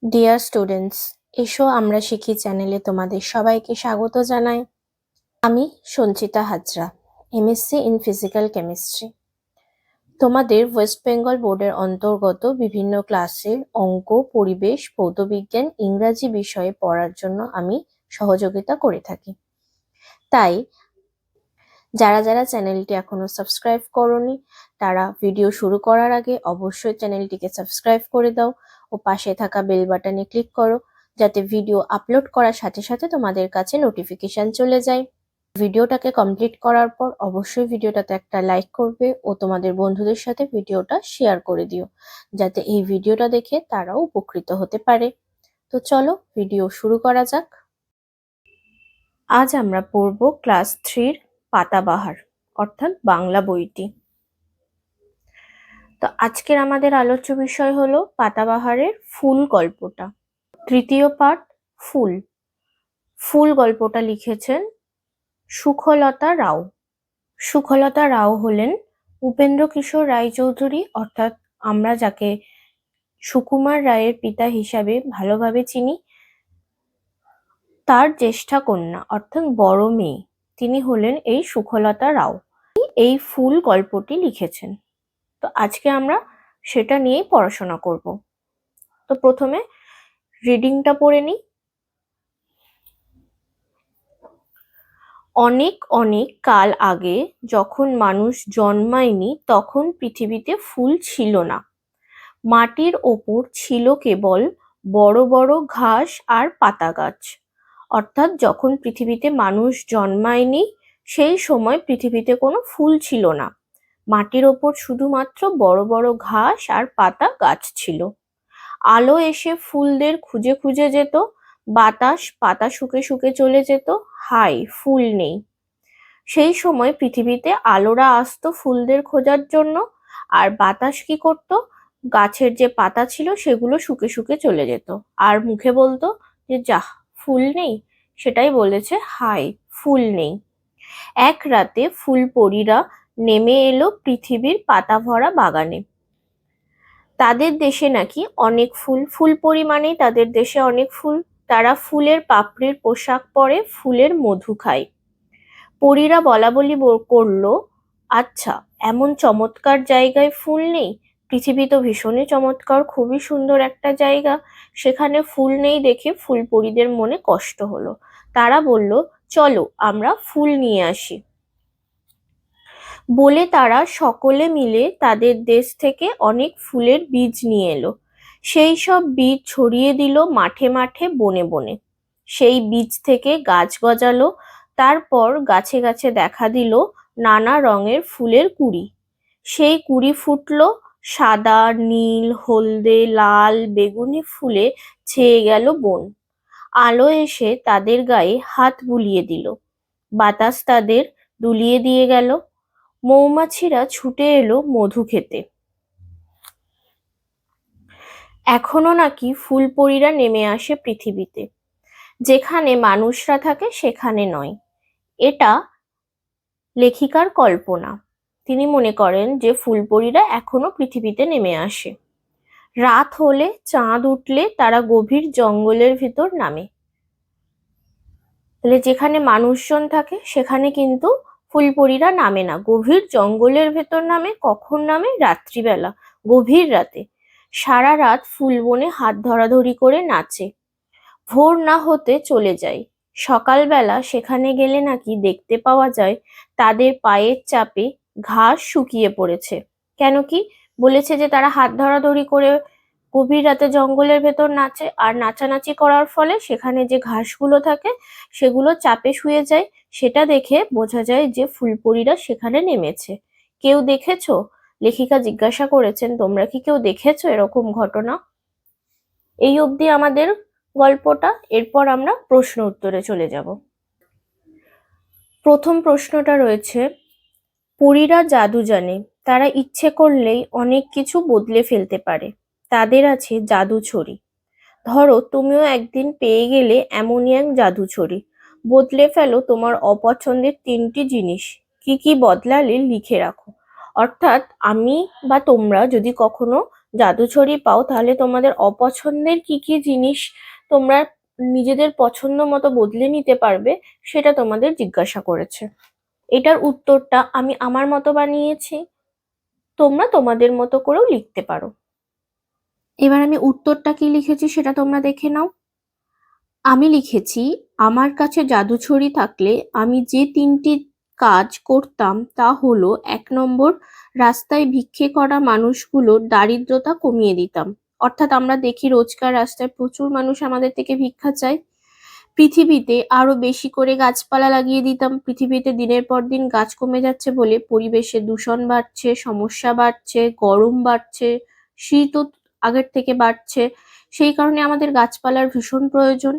Dear students, এসো আমরা শিখি চ্যানেলে তোমাদের সবাইকে স্বাগত জানাই। আমি Sanchita Hazra, MSc in physical chemistry. তোমাদের ওয়েস্ট বেঙ্গল বোর্ডের অন্তর্গত বিভিন্ন ক্লাসের অঙ্ক, পরিবেশ, ভৌতবিজ্ঞান, ইংরাজি বিষয়ে পড়ার জন্য আমি সহযোগিতা করে থাকি। তাই যারা যারা চ্যানেলটি এখনো সাবস্ক্রাইব করোনি তারা ভিডিও শুরু করার আগে অবশ্যই চ্যানেলটিকে সাবস্ক্রাইব করে দাও ও পাশে থাকা বেল বাটনে ক্লিক করো, যাতে ভিডিও আপলোড করার সাথে সাথে তোমাদের কাছে নোটিফিকেশন চলে যায়। ভিডিওটাকে কমপ্লিট করার পর অবশ্যই ভিডিওটাতে একটা লাইক করবে ও তোমাদের বন্ধুদের সাথে ভিডিওটা শেয়ার করে দিও, যাতে এই ভিডিওটা দেখে তারাও উপকৃত হতে পারে। তো চলো ভিডিও শুরু করা যাক। আজ আমরা পড়ব ক্লাস 3-র পাতাবাহার অর্থাৎ বাংলা বইটি। তো আজকের আমাদের আলোচ্য বিষয় হলো পাতাবাহারের ফুল গল্পটা। তৃতীয় পাঠ ফুল। ফুল গল্পটা লিখেছেন সুখলতা রাও। সুখলতা রাও হলেন উপেন্দ্র কিশোর রায়চৌধুরী, অর্থাৎ আমরা যাকে সুকুমার রায়ের পিতা হিসাবে ভালোভাবে চিনি, তার জ্যেষ্ঠা কন্যা অর্থাৎ বড় মেয়ে তিনি হলেন এই সুখলতা রাও। এই ফুল গল্পটি লিখেছেন। তো আজকে আমরা সেটা নিয়েই পড়াশোনা করব। তো প্রথমে রিডিংটা পড়ে নিই। অনেক অনেক কাল আগে, যখন মানুষ জন্মায়নি, তখন পৃথিবীতে ফুল ছিল না। মাটির ওপর ছিল কেবল বড় বড় ঘাস আর পাতা গাছ। অর্থাৎ যখন পৃথিবীতে মানুষ জন্মায়নি সেই সময় পৃথিবীতে কোনো ফুল ছিল না। মাটির ওপর শুধুমাত্র বড় বড় ঘাস আর পাতা গাছ ছিল। আলো এসে ফুলদের খুঁজে খুঁজে যেত, বাতাস পাতা শুকে শুকে চলে যেত, হায় ফুল নেই। সেই সময় পৃথিবীতে আলোরা আসতো ফুলদের খোঁজার জন্য, আর বাতাস কি করতো, গাছের যে পাতা ছিল সেগুলো শুকে শুকে চলে যেত আর মুখে বলতো যে যাহ ফুল নেই। সেটাই বলেছে, হায় ফুল নেই। এক রাতে ফুলপরীরা নেমে এলো পৃথিবীর পাতা ভরা বাগানে। তাদের দেশে নাকি অনেক ফুল, ফুলপরী মানেই তাদের দেশে অনেক ফুল। তারা ফুলের পাপড়ির পোশাক পরে ফুলের মধু খায়। পরীরা বলাবলি করলো, আচ্ছা এমন চমৎকার জায়গায় ফুল নেই? পৃথিবী তো ভীষণই চমৎকার, খুবই সুন্দর একটা জায়গা, সেখানে ফুল নেই দেখে ফুলপরীদের মনে কষ্ট হলো। তারা বলল, চলো আমরা ফুল নিয়ে আসি। বলে তারা সকলে মিলে তাদের দেশ থেকে অনেক ফুলের বীজ নিয়ে এলো। সেই সব বীজ ছড়িয়ে দিল মাঠে মাঠে বনে বনে। সেই বীজ থেকে গাছ গজালো, তারপর গাছে গাছে দেখা দিল নানা রঙের ফুলের কুঁড়ি। সেই কুঁড়ি ফুটলো সাদা, নীল, হলদে, লাল, বেগুনি ফুলে ছেয়ে গেল বন। আলো এসে তাদের গায়ে হাত বুলিয়ে দিল, বাতাস তাদের দুলিয়ে দিয়ে গেল। মৌমাছিরা ছুটে এলো মধু খেতে। এখনো নাকি ফুলপরীরা নেমে আসে পৃথিবীতে, যেখানে মানুষরা থাকে সেখানে নয়। এটা লেখিকার কল্পনা। তিনি মনে করেন যে ফুলপরীরা এখনো পৃথিবীতে নেমে আসে। রাত হলে চাঁদ উঠলে তারা গভীর জঙ্গলের ভিতর নামে। তাহলে যেখানে মানুষজন থাকে সেখানে কিন্তু ফুলপরীরা নামে না, গভীর জঙ্গলের ভেতর নামে। কখন নামে? রাত্রিবেলা, গভীর রাতে। সারা রাত ফুল বনে হাত ধরাধরি করে নাচে। ভোর না হতে চলে যায়। সকালবেলা সেখানে গেলে নাকি দেখতে পাওয়া যায় তাদের পায়ের চাপে ঘাস শুকিয়ে পড়েছে। কেন কি? বলেছে যে তারা হাত ধরাধরি করে গভীর রাতে জঙ্গলের ভেতর নাচে, আর নাচানাচি করার ফলে সেখানে যে ঘাসগুলো থাকে সেগুলো চাপে শুয়ে যায়। সেটা দেখে বোঝা যায় যে ফুলপরীরা সেখানে নেমেছে। কেউ দেখেছো? লেখিকা জিজ্ঞাসা করেছেন, তোমরা কি কেউ দেখেছো এরকম ঘটনা? এই অবধি আমাদের গল্পটা। এরপর আমরা প্রশ্ন উত্তরে চলে যাব। প্রথম প্রশ্নটা রয়েছে, পরীরা জাদু জানে, তারা ইচ্ছে করলেই অনেক কিছু বদলে ফেলতে পারে, তাদের আছে জাদু ছড়ি। ধরো তুমিও একদিন পেয়ে গেলে এমনই এক জাদু ছড়ি। বদলে ফেলো তোমার অপছন্দের 3টি জিনিস। কি কি বদলালে লিখে রাখো। অর্থাৎ আমি বা তোমরা যদি কখনো জাদুছড়ি পাও, তাহলে তোমাদের অপছন্দের কি কি জিনিস তোমরা নিজেদের পছন্দ মতো বদলে নিতে পারবে, সেটা তোমাদের জিজ্ঞাসা করেছে। এটার উত্তরটা আমি আমার মতো বানিয়েছি, তোমরা তোমাদের মতো করেও লিখতে পারো। এবার আমি উত্তরটা কি লিখেছি সেটা তোমরা দেখে নাও। আমি লিখেছি, আমার কাছে জাদুছড়ি থাকলে আমি যে 3টি কাজ করতাম তা হলো, 1 নম্বর, রাস্তায় ভিক্ষে করা মানুষগুলোর দারিদ্রতা কমিয়ে দিতাম। অর্থাৎ আমরা দেখি রোজকার রাস্তায় প্রচুর মানুষ আমাদের থেকে ভিক্ষা চায়। পৃথিবীতে আরো বেশি করে গাছপালা লাগিয়ে দিতাম। পৃথিবীতে দিনের পর দিন গাছ কমে যাচ্ছে বলে পরিবেশে দূষণ বাড়ছে, সমস্যা বাড়ছে, গরম বাড়ছে, শীতও আগের থেকে বাড়ছে। সেই কারণে আমাদের গাছপালার ভীষণ প্রয়োজন।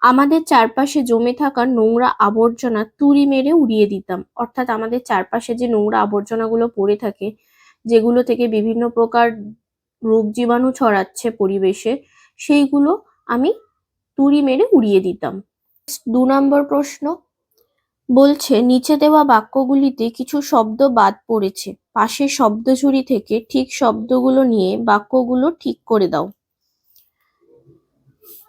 আমাদের চারপাশে জমে থাকা নোংরা আবর্জনা তুড়ি মেরে উড়িয়ে দিতাম। অর্থাৎ আমাদের চারপাশে যে নোংরা আবর্জনাগুলো পড়ে থাকে, যেগুলো থেকে বিভিন্ন প্রকার রোগ জীবাণু ছড়াচ্ছে পরিবেশে, সেইগুলো আমি তুড়ি মেরে উড়িয়ে দিতাম। 2 নম্বর প্রশ্ন বলছে, নিচে দেওয়া বাক্যগুলিতে কিছু শব্দ বাদ পড়েছে, পাশের শব্দঝুড়ি থেকে ঠিক শব্দগুলো নিয়ে বাক্যগুলো ঠিক করে দাও।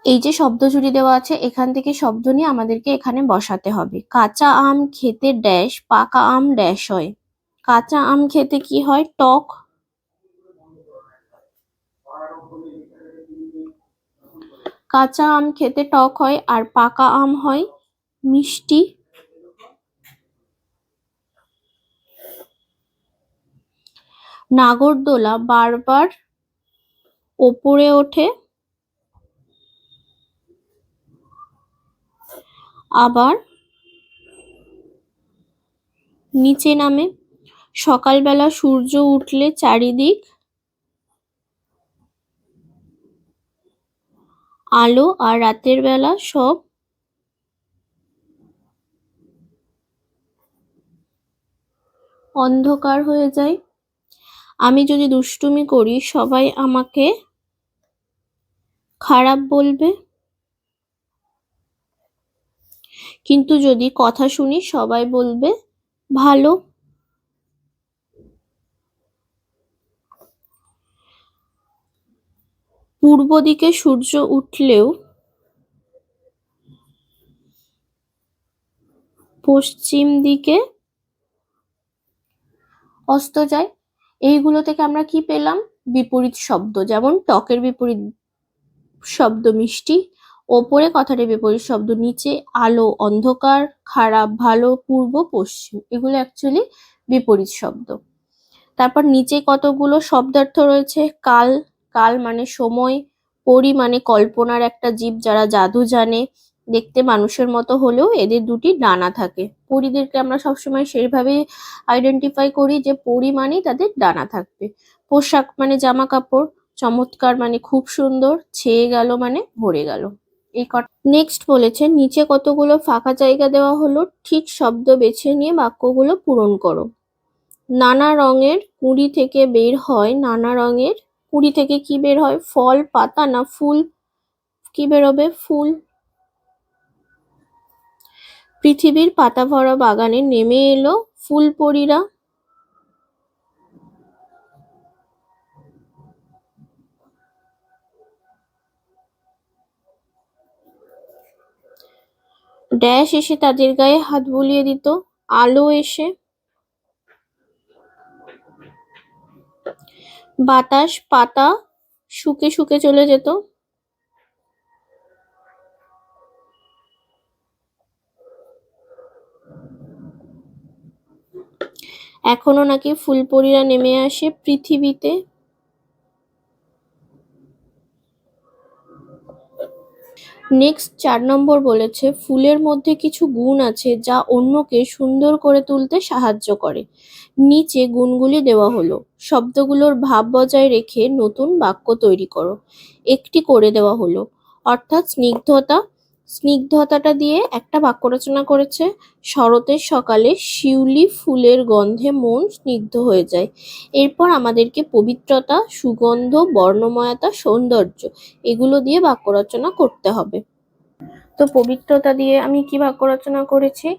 এই যে শব্দঝুড়ি দেওয়া আছে, এখান থেকে শব্দ নিয়ে আমাদেরকে এখানে বসাতে হবে। কাঁচা আম খেতে ড্যাশ, পাকা আম ড্যাশ হয়। কাঁচা আম খেতে কি হয়? টক। কাঁচা আম খেতে টক হয়, আর পাকা আম হয় মিষ্টি। নাগরদোলা বারবার ওপরে ওঠে, আবার নিচে নামে। সকালবেলা সূর্য উঠলে চারিদিক আলো, আর রাতের বেলা সব অন্ধকার হয়ে যায়। আমি যদি দুষ্টুমি করি সবাই আমাকে খারাপ বলবে, কিন্তু যদি কথা শুনি সবাই বলবে ভালো। পূর্ব দিকে সূর্য উঠলেও পশ্চিম দিকে অস্ত যায়। এইগুলো থেকে আমরা কি পেলাম? বিপরীত শব্দ। যেমন টকের বিপরীত শব্দ মিষ্টি, ওপরে কথাটির বিপরীত শব্দ নিচে, আলো অন্ধকার, খারাপ ভালো, পূর্ব পশ্চিম, এগুলো অ্যাকচুয়ালি বিপরীত শব্দ। তারপর নিচে কতগুলো শব্দার্থ রয়েছে। কাল, কাল মানে সময়। পরী মানে কল্পনার একটা জীব যারা জাদু জানে, দেখতে মানুষের মতো হলেও এদের 2টি ডানা থাকে। পরীদেরকে আমরা সবসময় সেইভাবে আইডেন্টিফাই করি যে পরী মানেই তাদের ডানা থাকবে। পোশাক মানে জামা কাপড়। চমৎকার মানে খুব সুন্দর। ছেয়ে গেল মানে ভরে গেল। এই নেক্সট বলেছে, নিচে কতগুলো ফাঁকা জায়গা দেওয়া হলো, ঠিক শব্দ বেছে নিয়ে বাক্যগুলো পূরণ করো। নানা রঙের কুঁড়ি থেকে বের হয়, নানা রঙের কুঁড়ি থেকে কি বের হয়? ফল, পাতা না ফুল? কি বেরোবে? ফুল। পৃথিবীর পাতা ভরা বাগানে নেমে এলো ফুলপরীরা। ড্যাশ এসে তাদের গায়ে হাত বুলিয়ে দিত, আলো এসে। বাতাস, পাতা শুকে শুকে চলে যেত। এখনো নাকি ফুলপরীরা নেমে আসে পৃথিবীতে। নেক্সট 4 নম্বর বলেছে, ফুলের মধ্যে কিছু গুণ আছে যা অন্যকে সুন্দর করে তুলতে সাহায্য করে। নিচে গুণগুলি দেওয়া হলো, শব্দগুলোর ভাব বজায় রেখে নতুন বাক্য তৈরি করো। একটি করে দেওয়া হলো, অর্থাৎ স্নিগ্ধতা। স্নিগ্ধতাটা দিয়ে একটা বাক্য রচনা করেছে। শরতের সকালে শিউলি ফুলের গন্ধে মন স্নিগ্ধ হয়ে যায়। এরপর আমাদেরকে পবিত্রতা, সুগন্ধ, বর্ণময়তা, সৌন্দর্য, এগুলো দিয়ে বাক্য রচনা করতে হবে। তো পবিত্রতা দিয়ে আমি কি বাক্য রচনা করেছি?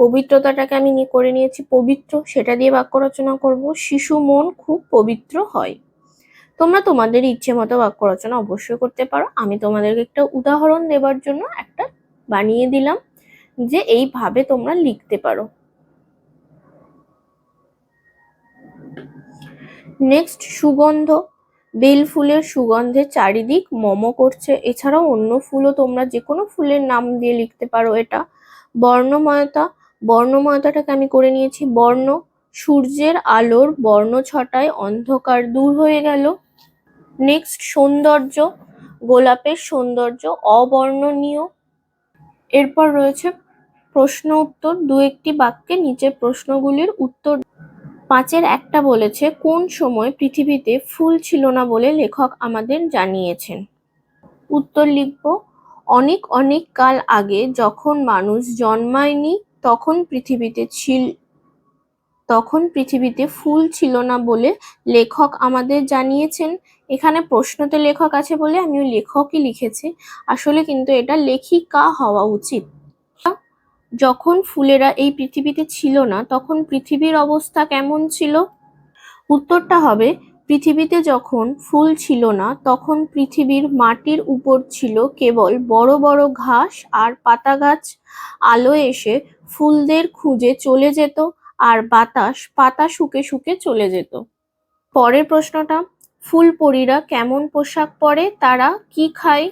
পবিত্রতাটাকে আমি করে নিয়েছি পবিত্র, সেটা দিয়ে বাক্য রচনা করব। শিশু মন খুব পবিত্র হয়। তোমরা তোমাদের ইচ্ছে মতো বাক্য রচনা অবশ্যই করতে পারো। আমি তোমাদেরকে একটা উদাহরণ দেবার জন্য একটা বানিয়ে দিলাম যে এইভাবে তোমরা লিখতে পারো। নেক্সট, সুগন্ধ। বেল ফুলের সুগন্ধে চারিদিক মম করছে। এছাড়াও অন্য ফুলও তোমরা যে কোনো ফুলের নাম দিয়ে লিখতে পারো এটা। বর্ণময়তা। বর্ণময়তাটাকে আমি করে নিয়েছি বর্ণ। সূর্যের আলোর বর্ণ ছটায় অন্ধকার দূর হয়ে গেল। নেক্সট, সৌন্দর্য। গোলাপের সৌন্দর্য অবর্ণনীয়। এরপর রয়েছে প্রশ্ন উত্তর। দু একটি বাক্যে নিচের প্রশ্নগুলির উত্তর। 5-এর একটা বলেছে, কোন সময় পৃথিবীতে ফুল ছিল না বলে লেখক আমাদের জানিয়েছেন। উত্তর লিখব, অনেক অনেক কাল আগে যখন মানুষ জন্মায়নি তখন পৃথিবীতে ফুল ছিল না বলে লেখক আমাদের জানিয়েছেন। এখানে প্রশ্নতে লেখক আছে বলে আমিও লেখকই লিখেছি, আসলে কিন্তু এটা লেখিকা হওয়া উচিত। যখন ফুলেরা এই পৃথিবীতে ছিল না তখন পৃথিবীর অবস্থা কেমন ছিল। উত্তরটা হবে, পৃথিবীতে যখন ফুল ছিল না তখন পৃথিবীর মাটির উপর ছিল কেবল বড় বড় ঘাস আর পাতা গাছ। আলো এসে ফুলদের খুঁজে চলে যেত আর বাতাস পাতা শুকে শুকে চলে যেত। পরের প্রশ্নটা, ফুলপরীরা কেমন পোশাক পরে, তারা কি খায়।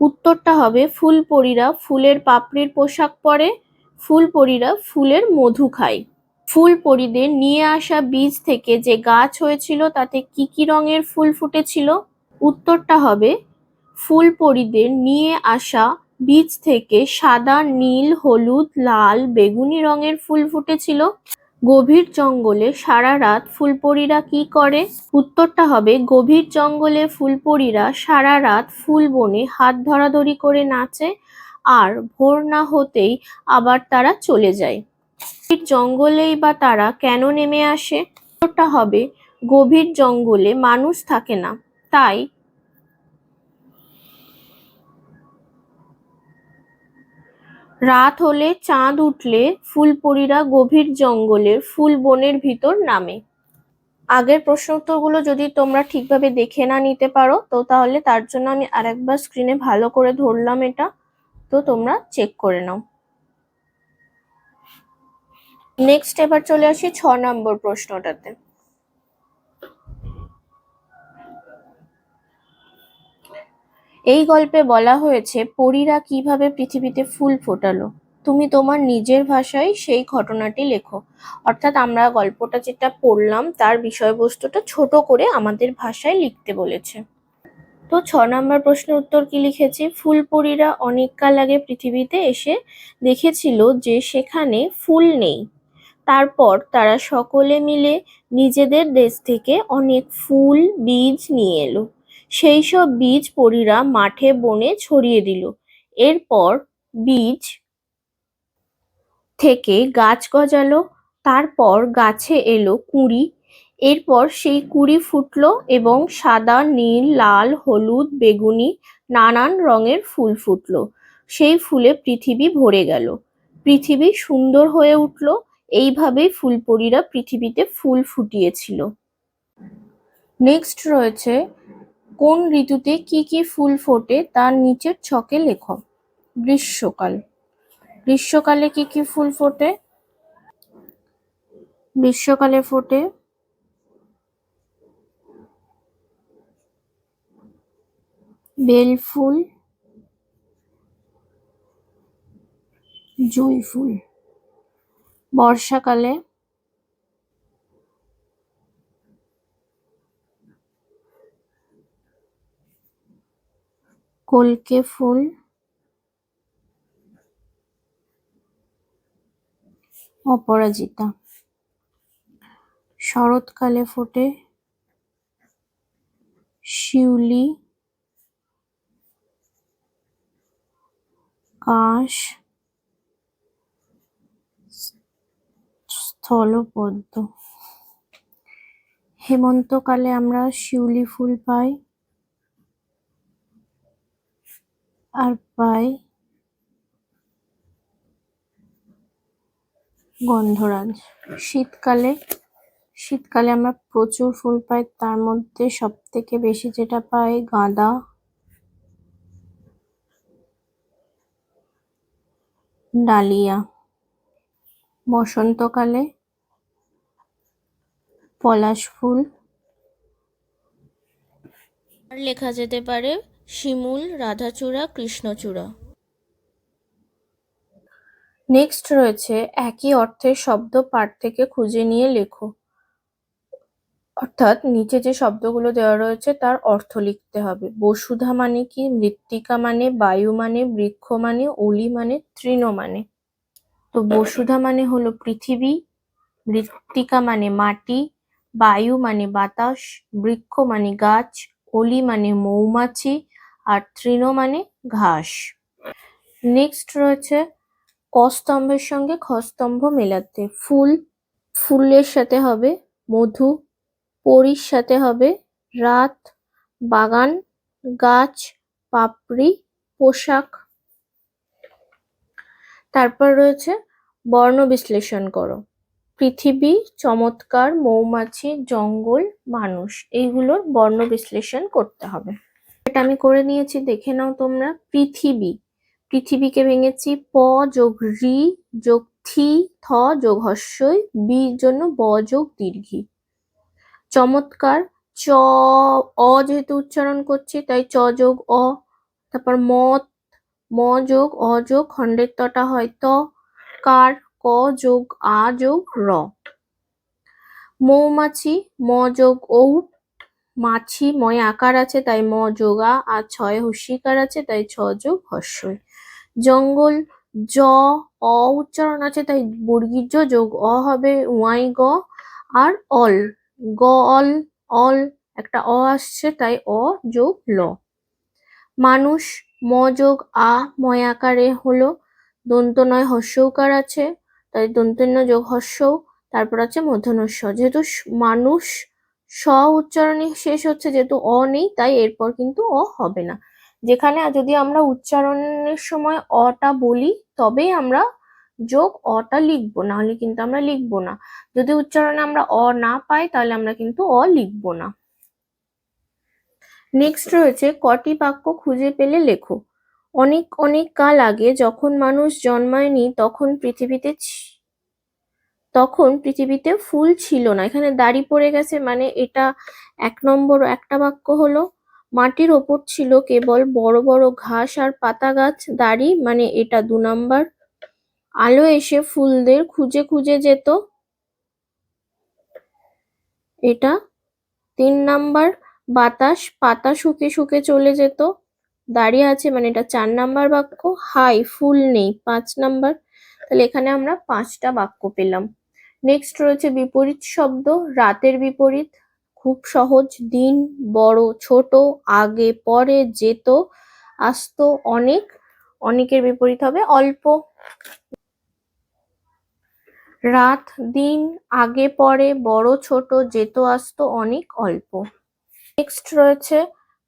উত্তরটা হবে, ফুলপরীরা ফুলের পাপড়ির পোশাক পরে। ফুলপরীরা ফুলের মধু খায়। ফুলপরীদের নিয়ে আসা বীজ থেকে যে গাছ হয়েছিল তাতে কি কি রঙের ফুল ফুটেছিল। উত্তরটা হবে, ফুলপরীদের নিয়ে আসা বীজ থেকে সাদা, নীল, হলুদ, লাল, বেগুনি রঙের ফুল ফুটেছিল। গভীর জঙ্গলে সারা রাত ফুলপরীরা কি করে। উত্তরটা হবে, গভীর জঙ্গলে ফুলপরীরা সারা রাত ফুল বনে হাত ধরাধরি করে নাচে আর ভোর না হতেই আবার তারা চলে যায়। গভীর জঙ্গলেই বা তারা কেন নেমে আসে। উত্তরটা হবে, গভীর জঙ্গলে মানুষ থাকে না, তাই রাত হলে চাঁদ উঠলে ফুলপরীরা গভীর জঙ্গলের ফুল বনের ভিতর নামে। আগের প্রশ্ন উত্তরগুলো যদি তোমরা ঠিকভাবে দেখে না নিতে পারো তো তাহলে তার জন্য আমি আরেকবার স্ক্রিনে ভালো করে ধরলাম এটা, তো তোমরা চেক করে নাও। নেক্সট এবার চলে আসি 6 নম্বর প্রশ্নটাতে। এই গল্পে বলা হয়েছে পরীরা কিভাবে পৃথিবীতে ফুল ফোটালো। তুমি তোমার নিজের ভাষায় সেই ঘটনাটি লেখো। অর্থাৎ আমরা গল্পটা যেটা পড়লাম তার বিষয়বস্তুটা ছোট করে আমাদের ভাষায় লিখতে বলেছে। তো 6 নম্বর প্রশ্নের উত্তর কি লিখেছি, ফুলপরীরা অনেককাল আগে পৃথিবীতে এসে দেখেছিল যে সেখানে ফুল নেই। তারপর তারা সকলে মিলে নিজেদের দেশ থেকে অনেক ফুল বীজ নিয়ে এলো। সেই সব বীজ পরীরা মাঠে বনে ছড়িয়ে দিল। এরপর বীজ থেকে গাছ গজালো, তারপর গাছে এলো কুঁড়ি। এরপর সেই কুঁড়ি ফুটলো এবং সাদা, নীল, লাল, হলুদ, বেগুনি নানান রঙের ফুল ফুটলো। সেই ফুলে পৃথিবী ভরে গেল। পৃথিবী সুন্দর হয়ে উঠল। এইভাবেই ফুলপরীরা পৃথিবীতে ফুল ফুটিয়েছিল। নেক্সট রয়েছে, কোন ঋতুতে কি কি ফুল ফোটে তার নিচের ছকে লেখো। গ্রীষ্মকাল। গ্রীষ্মকালে কি কি ফুল ফোটে। গ্রীষ্মকালে ফোটে বেল ফুল, জুঁই ফুল। বর্ষাকালে কলকে ফুল, অপরাজিতা। শরৎকালে ফোটে শিউলি, কাশ, স্থলপদ্ম। হেমন্তকালে আমরা শিউলি ফুল পাই আর পাই গন্ধরাজ। শীতকালে শীতকালে আমরা প্রচুর ফুল পাই, তার মধ্যে সব থেকে বেশি যেটা পাই গাঁদা, ডালিয়া। বসন্তকালে পলাশ ফুল, আর লেখা যেতে পারে শিমুল, রাধাচূড়া, কৃষ্ণচূড়া। নেক্সট রয়েছে একই অর্থের শব্দ পাঠ থেকে খুঁজে নিয়ে লেখো। অর্থাৎ নিচে যে শব্দগুলো দেওয়া রয়েছে তার অর্থ লিখতে হবে। বসুধা মানে কি, মৃত্তিকা মানে, বায়ু মানে, বৃক্ষ মানে, অলি মানে, তৃণ মানে। তো বসুধা মানে হলো পৃথিবী, মৃত্তিকা মানে মাটি, বায়ু মানে বাতাস, বৃক্ষ মানে গাছ, অলি মানে মৌমাছি, আর তৃণ মানে ঘাস। নেক্সট রয়েছে ক স্তম্ভের সঙ্গে খ স্তম্ভ মেলাতে। ফুল, ফুলের সাথে হবে মধু, পরীর সাথে হবে রাত, বাগান, গাছ, পাপড়ি, পোশাক। তারপর রয়েছে বর্ণ বিশ্লেষণ করো। পৃথিবী, চমৎকার, মৌমাছি, জঙ্গল, মানুষ, এইগুলোর বর্ণ বিশ্লেষণ করতে হবে। এটা আমি করে নিয়েছি, দেখে নাও তোমরা। পৃথিবী, পৃথিবীকে ভেঙেছি প যোগ রি যোগ থি থ যোগ হস্যই, বি জন্য ব যোগ দীর্ঘি। চমৎকার, চ অ যেহেতু উচ্চারণ করছি তাই চ যোগ অ। তারপর মত, ম যোগ অ যোগ খণ্ডের তটা হয় ত। কার, ক যোগ আ যোগ র। মৌমাছি, ম যোগ ঔ, মাছি ময় আকার আছে তাই ম যোগ আ, আর ছয় হস্যিকার আছে তাই ছ যোগ হস্যই। জঙ্গল, জ অ উচ্চারণ আছে তাই বর্গীজ যোগ অ হবে ওয়াই গ, আর অল, গ অল, অল একটা অ আসছে তাই অ যোগ ল। মানুষ, ম যোগ আ ময় আকারে হলো দন্ত নয় হস্যৌকার আছে তাই দন্তন্য যোগ হস্যৌ, তারপর আছে মূর্ধন্য ষ। যেহেতু মানুষ স উচ্চারণে শেষ হচ্ছে, যেহেতু অ নেই তাই এরপর কিন্তু অ হবে না। যেখানে যদি আমরা উচ্চারণের সময় অটা বলি তবেই আমরা যোগ অটা লিখবো, নাহলে কিন্তু আমরা লিখবো না। যদি উচ্চারণে আমরা অ না পাই তাহলে আমরা কিন্তু অ লিখবো না। নেক্সট রয়েছে কটি বাক্য খুঁজে পেলে লেখো। অনেক অনেক কাল আগে যখন মানুষ জন্মায়নি তখন পৃথিবীতে ফুল ছিল না। এখানে দাড়ি পড়ে গেছে মানে এটা 1 নম্বর একটা বাক্য হলো। মাটির ওপর ছিল কেবল বড় বড় ঘাস আর পাতা গাছ, দাড়ি মানে এটা 2 নম্বর। আলো এসে ফুলদের খুঁজে খুঁজে যেত, এটা 3 নাম্বার। বাতাস পাতা শুকে শুকে চলে যেত, দাঁড়িয়ে আছে মানে এটা 4 নাম্বার বাক্য। হাই ফুল নেই 5 নাম্বার। তাহলে এখানে আমরা 5টা বাক্য পেলাম। নেক্সট রয়েছে বিপরীত শব্দ। রাতের বিপরীত খুব সহজ, দিন, বড় ছোট, আগে পরে, যেত, আসতো, অনেক। অনেকের বিপরীত হবে অল্প। রাত, দিন, আগে পরে, বড় ছোট, যেত আসতো, অনেক, অল্প। নেক্সট রয়েছে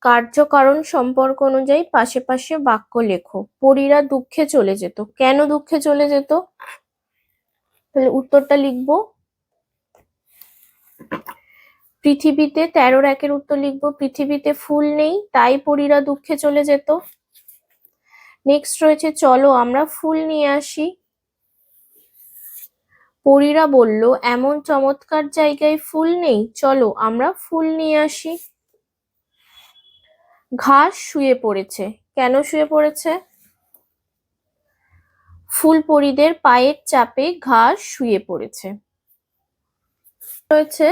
কার্যকারণ সম্পর্ক অনুযায়ী পাশে পাশে বাক্য লেখো। পরীরা দুঃখে চলে যেত, কেন দুঃখে চলে যেত? তাহলে উত্তরটা লিখবো। পৃথিবীতে 13 একের উত্তর লিখবো, পৃথিবীতে ফুল নেই তাই পরীরা দুঃখে চলে যেত। নেক্সট রয়েছে চলো আমরা ফুল নিয়ে আসি। পরীরা বলল এমন চমৎকার জায়গায় ফুল নেই, চলো আমরা ফুল নিয়ে আসি। ঘাস শুয়ে পড়েছে, কেন শুয়ে পড়েছে? ফুল পরীদের পায়ের চাপে ঘাস শুয়ে পড়েছে। রয়েছে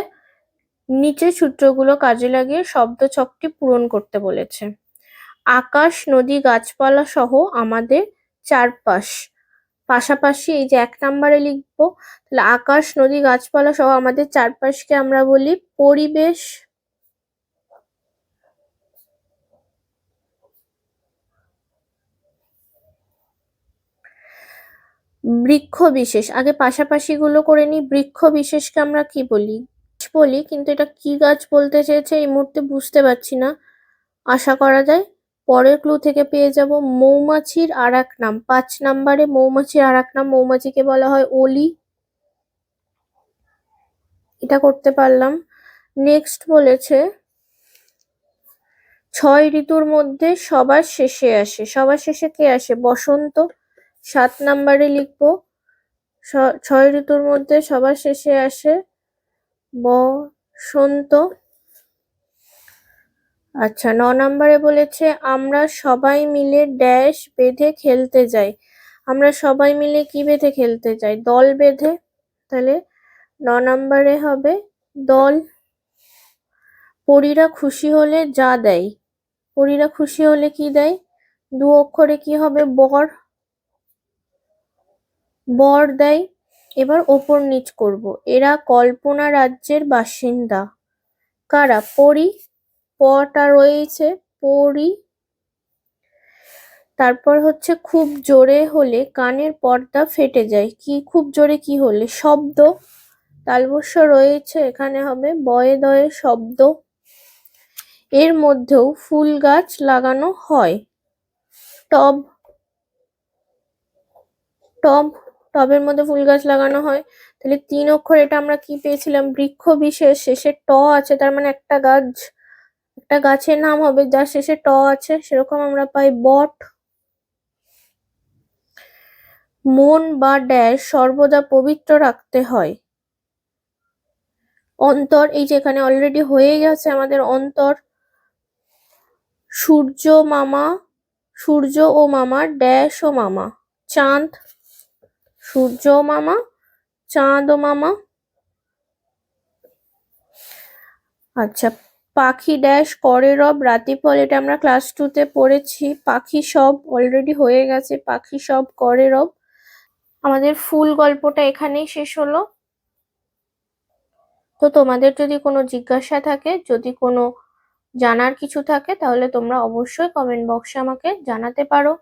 নিচের সূত্রগুলো কাজে লাগিয়ে শব্দ ছকটি পূরণ করতে বলেছে। আকাশ, নদী, গাছপালা সহ আমাদের চারপাশ, পাশাপাশি এই যে 1 নম্বরে লিখবো। তাহলে আকাশ, নদী, গাছপালা সহ আমাদের চারপাশকে আমরা বলি পরিবেশ। বৃক্ষ বিশেষ, আগে পাশাপাশি গুলো করে নি। বৃক্ষ বিশেষকে আমরা কি বলি? বলি, কিন্তু এটা কি গাছ বলতে চেয়েছে এই মুহূর্তে বুঝতে পারছি না। আশা করা যায় পরের ক্লু থেকে পেয়ে যাব। মৌমাছির আর এক নাম, 5 নম্বরে মৌমাছির আর এক নাম, মৌমাছিকে বলা হয় অলি। এটা করতে পারলাম। নেক্সট বলেছে 6 ঋতুর মধ্যে সবার শেষে আসে। সবার শেষে কে আসে? বসন্ত। 7 নাম্বারে লিখবো 6 ঋতুর মধ্যে সবার শেষে আসে বসন্ত। আচ্ছা, 9 নাম্বারে বলেছে আমরা সবাই মিলে ড্যাশ বেঁধে খেলতে যাই। আমরা সবাই মিলে কি বেঁধে খেলতে যাই? দল বেঁধে। তাহলে 9 নাম্বারে হবে দল। পরীরা খুশি হলে যা দেয়। পরীরা খুশি হলে কি দেয়? 2 অক্ষরে কি হবে? বর। বর দেয়। এবার ওপর নিচ করব। এরা কল্পনা রাজ্যের বাসিন্দা। কারা? পরী। পটা রয়েছে, পরী। তারপর হচ্ছে খুব জোরে হলে কানের পর্দা ফেটে যায়। কি খুব জোরে কি হলে? শব্দ। তালবস্য রয়েছে, এখানে হবে বয়ে দয়ে শব্দ। এর মধ্যেও ফুল গাছ লাগানো হয়। টব। টব। টবের মধ্যে ফুল গাছ লাগানো হয়। তাহলে 3 অক্ষর, এটা আমরা কি পেয়েছিলাম? বৃক্ষ বিশেষ, শেষে ট আছে, তার মানে একটা গাছ, একটা গাছের নাম হবে যার শেষে ট আছে, সেরকম আমরা পাই বট। মন বা ড্যাশ সর্বদা পবিত্র রাখতে হয়। অন্তর, এই যে এখানে অলরেডি হয়ে গেছে আমাদের অন্তর। সূর্য মামা, সূর্য ও মামা ড্যাশ ও মামা। চাঁদ। সূর্য ও মামা, চাঁদ ও মামা। আচ্ছা, পাখি ড্যাশ করে রব রাতিফল, এটা আমরা ক্লাস 2 তে পড়েছি। পাখি সব অলরেডি হয়ে গেছে, পাখি সব করে রব। আমাদের ফুল গল্পটা এখানেই শেষ হলো। তো তোমাদের যদি কোনো জিজ্ঞাসা থাকে, যদি কোনো জানার কিছু থাকে, তাহলে তোমরা অবশ্যই কমেন্ট বক্সে আমাকে জানাতে পারো।